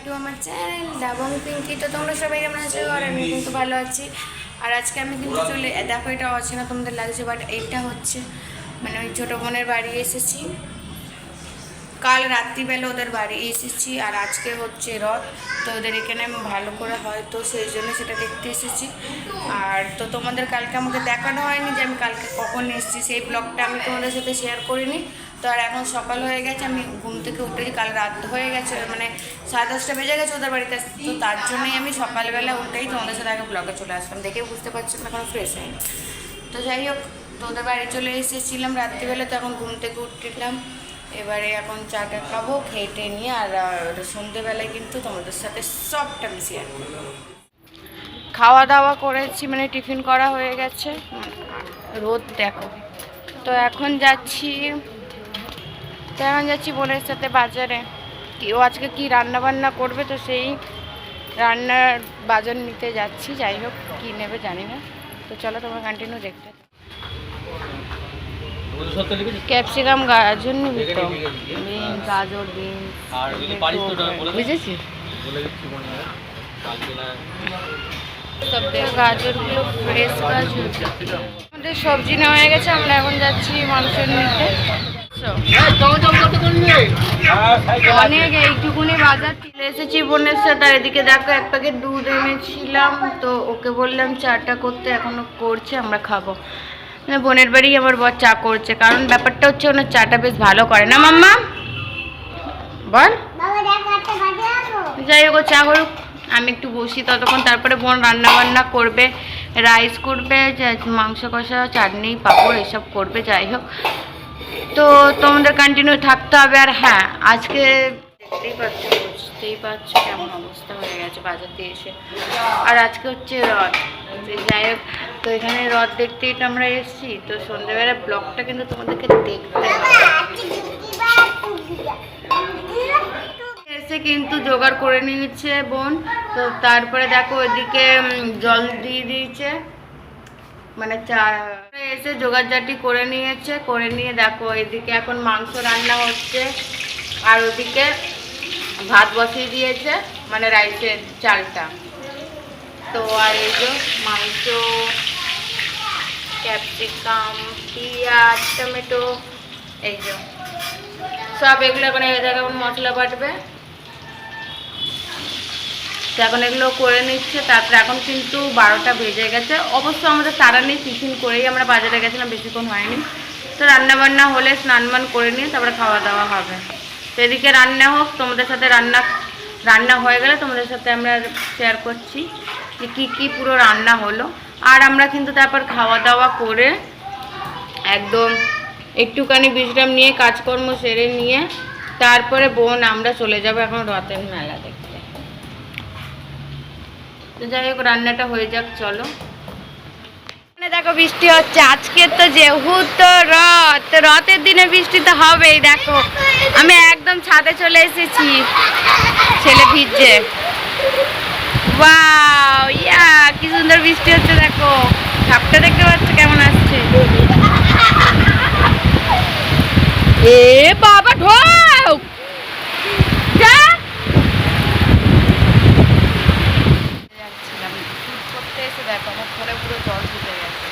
Two আমার channel ডাবং Pinki. তো তোমরা সবাই কেমন আছো? আর আমি কিন্তু ভালো আছি। আর আজকে আমি কিন্তু চলে দেখো, এটা আছে না তোমাদের লাগছে, বাট এটা হচ্ছে মানে ওই ছোটো বোনের বাড়ি এসেছি। কাল রাত্রিবেলা ওদের বাড়ি এসেছি, আর আজকে হচ্ছে রথ। তো ওদের এখানে ভালো করে হয়, তো সেই জন্য সেটা দেখতে এসেছি। আর তো তোমাদের কালকে আমাকে দেখানো হয়নি যে আমি কালকে কখন এসেছি, সেই ব্লগটা আমি তোমাদের সাথে শেয়ার করিনি। তো আর এখন সকাল হয়ে গেছে, আমি ঘুম থেকে উঠেছি, কাল রাত হয়ে গেছে, মানে 10:30 বেজে গেছে ওদের বাড়িতে আসতে। তো তার জন্যই আমি সকালবেলা উঠেই তোমাদের সাথে আগে ব্লগে চলে আসলাম, দেখে বুঝতে পারছি না এখন ফ্রেশ হয়নি। তো যাই হোক, তো ওদের বাড়ি চলে এসেছিলাম রাত্রিবেলা, তো এখন ঘুম থেকে উঠলাম। এবারে এখন চাটা খাবো, খেটে নিয়ে। আর সন্ধ্যেবেলায় কিন্তু তোমাদের সাথে সবটা আমি শেয়ার করবো। খাওয়া দাওয়া করেছি, মানে টিফিন করা হয়ে গেছে, রোদ দেখো। তো এখন যাচ্ছি বোনের সাথে বাজারে। ও আজকে কি রান্না বান্না করবে, তো সেই রান্নার বাজার নিতে যাচ্ছি। যাই হোক, কী নেবে জানি না। তো চলো তোমরা কন্টিনিউ দেখতে। ক্যাপসিকাম, গাজর নিবি তো? বিনস, গাজর, বিনস বুঝেছি। গাজরগুলো ফ্রেশ গাজর। আমাদের সবজি নেওয়া হয়ে গেছে, আমরা এখন যাচ্ছি মাংস নিতে। অনেক এইটুকুনি বাজার চলে এসেছি বোনের সাথে। আর এদিকে দেখো, এক প্যাকেট দুধ এনেছিলাম, তো ওকে বললাম চাটা করতে, এখনো করছে, আমরা খাবো। মানে বোনের বাড়ি আমার বর চা করছে, কারণ ব্যাপারটা হচ্ছে ওনার চাটা বেশ ভালো করে না মাম্মা, বল। যাই হোক, চা করুক, আমি একটু বসি ততক্ষণ। তারপরে বোন রান্না বান্না করবে, রাইস করবে, মাংস কষা, চাটনি, পাঁপড় এসব করবে। যাই হোক, তো তোমাদের কন্টিনিউ থাকতে হবে। আর হ্যাঁ, আজকে বুঝতেই পারছো কেমন অবস্থা হয়ে গেছে বাজার দিয়ে এসে। আর আজকে হচ্ছে রথ। যাই হোক, তো এখানে রথ দেখতেই তো আমরা এসেছি। তো সন্ধ্যেবেলা ব্লগটা কিন্তু তোমাদেরকে দেখতে হবে। এসে কিন্তু জোগাড় করে নিয়েছে বোন। তো তারপরে দেখো ওইদিকে জল দিয়ে দিয়েছে, মানে চা এসে জোগাড়জাটি করে নিয়েছে। করে নিয়ে দেখো এদিকে এখন মাংস রান্না হচ্ছে, আর ওদিকে ভাত বসিয়ে দিয়েছে, মানে রাইসের চালটা। তো আর এই যে মাংস, ক্যাপসিকাম, পেঁয়াজ, টমেটো, এই যে সব এগুলো এখন এই জায়গায় মশলা বাটবে। তো এখন এগুলো করে নিচ্ছে। তারপরে এখন কিন্তু 12টা বেজে গেছে। অবশ্য আমাদের তারা নেই, টিফিন করেই আমরা বাজারে গেছিলাম, বেশিক্ষণ হয়নি। তো রান্নাবান্না হলে স্নান করে নিয়ে তারপরে খাওয়া দাওয়া হবে। তো এদিকে রান্না হোক, তোমাদের সাথে রান্না হয়ে গেলে তোমাদের সাথে আমরা শেয়ার করছি যে কী পুরো রান্না হলো। আর আমরা কিন্তু তারপর খাওয়া দাওয়া করে একদম একটুখানি বিশ্রাম নিয়ে, কাজকর্ম সেরে নিয়ে তারপরে বোন আমরা চলে যাবো এখন রথের মেলা দেখতে। তো যাই হোক, রান্নাটা হয়ে যাক, চলো। দেখো বৃষ্টি হচ্ছে আজকে, তো যেহেতু রথের দিনে বৃষ্টি তো হবেই। দেখো আমি একদম ছাদে চলে এসেছি, ছেলে ভিজছে। ওয়াও, ইয়া কি সুন্দর বৃষ্টি হচ্ছে, দেখো ঝাপটা দেখতে পাচ্ছ কেমন আসছে। এ বাবা, ঢোক যা। দেখো আমার ফোনে পুরো জল ঢুকে গেছে।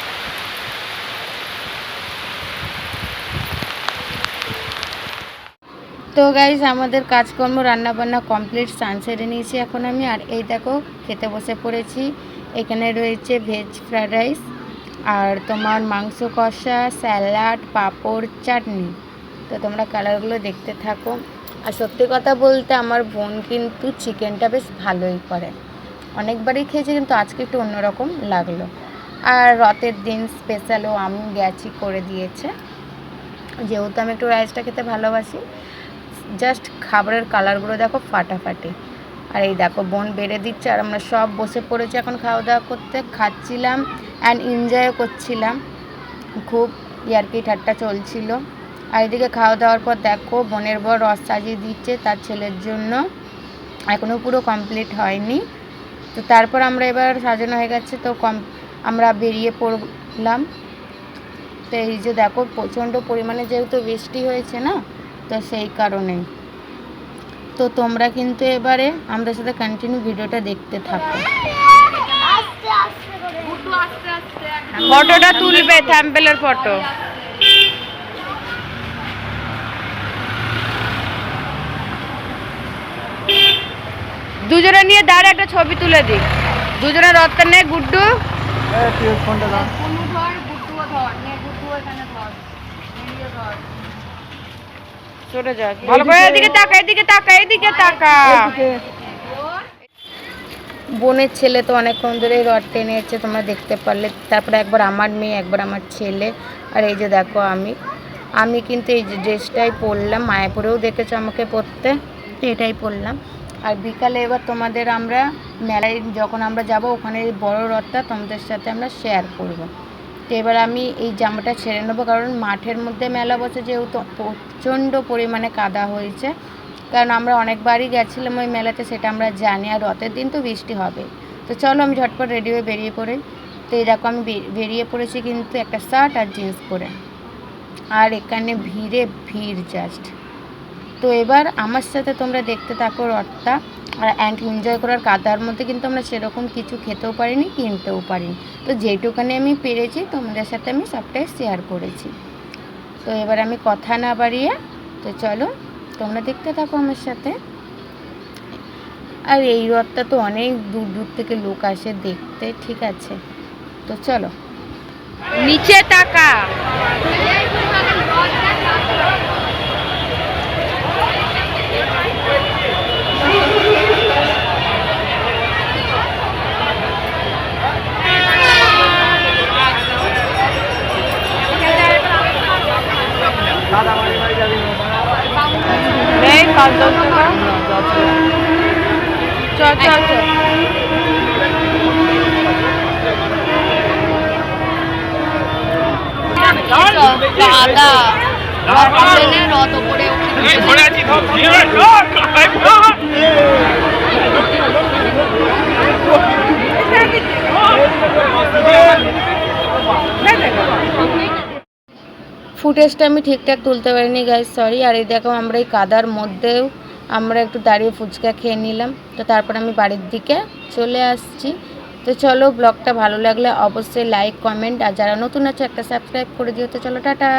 তো গাইস, আমাদের কাজকর্ম রান্নাবান্না কমপ্লিট, স্নান সেরে নিয়েছি এখন আমি। আর এই দেখো খেতে বসে পড়েছি। এখানে রয়েছে ভেজ ফ্রায়েড রাইস, আর তোমার মাংস কষা, স্যালাড, পাঁপড়, চাটনি। তো তোমরা কালারগুলো দেখতে থাকো। আর সত্যি কথা বলতে আমার বোন কিন্তু চিকেনটা বেশ ভালোই করে, অনেকবারই খেয়েছি, কিন্তু আজকে একটু অন্যরকম লাগলো। আর রথের দিন স্পেশালও আমি গেছি, করে দিয়েছে, যেহেতু আমি একটু রাইসটা খেতে ভালোবাসি। জাস্ট খাবারের কালারগুলো দেখো ফাটাফাটি। আর এই দেখো বোন বেড়ে দিচ্ছে, আর আমরা সব বসে পড়েছি এখন খাওয়া দাওয়া করতে, খাচ্ছিলাম অ্যান্ড এনজয় করছিলাম। খুব ইয়ার্কি ঠাট্টা চলছিল। আর এদিকে খাওয়া দাওয়ার পর দেখো বোনের বর রথ সাজিয়ে দিচ্ছে তার ছেলের জন্য, এখনও পুরো কমপ্লিট হয়নি। তো তারপর আমরা এবার সাজানো হয়ে গেছে, তো আমরা বেরিয়ে পড়লাম। তো এই যে দেখো প্রচণ্ড পরিমাণে যেহেতু বৃষ্টি হয়েছে না, তো সেই কারণে। তো তোমরা কিন্তু এবারে আমাদের সাথে কন্টিনিউ ভিডিওটা দেখতে থাকো। ফটোটা তুলবে, থ্যাম্পেলের ফটো। দুজনে নিয়ে দাঁড়া একটা ছবি তুলে দিই। দুজনে রত্ন নে, গুড্ডু চলে যা, ভালো করে এদিকে তাকা, এদিকে তাকা, এদিকে তাকা। বোনের ছেলে তো অনেকক্ষণ ধরে রড টেনে এসছে, তোমরা দেখতে পারলে। তারপরে একবার আমার মেয়ে, একবার আমার ছেলে। আর এই যে দেখো আমি কিন্তু এই যে ড্রেসটাই পরলাম, মায়াপুরেও দেখেছো আমাকে পরতে, তো এটাই পরলাম। আর বিকালে এবার তোমাদের আমরা মেলায় যখন আমরা যাব, ওখানে বড় রথটা তোমাদের সাথে আমরা শেয়ার করব। তো এবার আমি এই জামাটা ছেড়ে নেবো, কারণ মাঠের মধ্যে মেলা বসে, যেহেতু প্রচণ্ড পরিমাণে কাদা হয়েছে। কারণ আমরা অনেকবারই গেছিলাম ওই মেলাতে, সেটা আমরা জানি। আর রথের দিন তো বৃষ্টি হবে। তো চলো আমি ঝটপট রেডি হয়ে বেরিয়ে পড়ি। তো এই দেখো আমি বেরিয়ে পড়েছি কিন্তু একটা শার্ট আর জিন্স পরে। আর এখানে ভিড় জাস্ট। তো এবার আমার সাথে তোমরা দেখতে থাকো রথটা আর এনজয় করার। কাদার মধ্যে কিন্তু আমরা সেরকম কিছু খেতেও পারিনি, কিনতেও পারিনি। তো যেটুখানি আমি পেরেছি তোমাদের সাথে আমি সবটাই শেয়ার করেছি। তো এবার আমি কথা না বাড়িয়ে, তো চলো তোমরা দেখতে থাকো আমার সাথে। আর এই রথটা তো অনেক দূর দূর থেকে লোক আসে দেখতে, ঠিক আছে। তো চলো, নিচে তাকা। ফুটেজটা আমি ঠিকঠাক তুলতে পারিনি গাইস, সরি। আর এই দেখো আমরা এই কাদার মধ্যেও আমরা একটু দাঁড়িয়ে ফুচকা খেয়ে নিলাম। তো তারপর আমি বাড়ির দিকে চলে আসছি। তো চলো, ব্লগটা ভালো লাগলে অবশ্যই লাইক, কমেন্ট, আর যারা নতুন আছে একটা সাবস্ক্রাইব করে দিও। তো চলো, টাটা।